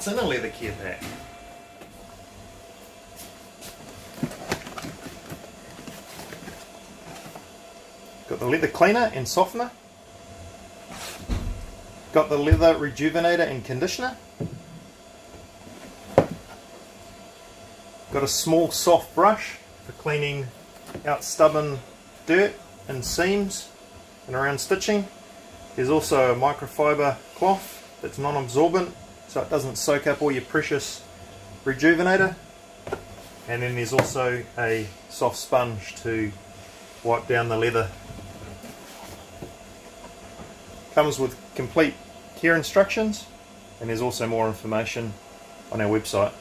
what's in a leather care pack. Got the leather cleaner and softener. Got the leather rejuvenator and conditioner. Got a small soft brush for cleaning out stubborn dirt and seams and around stitching. There's also a microfiber cloth that's non-absorbent, so it doesn't soak up all your precious rejuvenator. And then there's also a soft sponge to wipe down the leather. Comes with complete care instructions, and there's also more information on our website.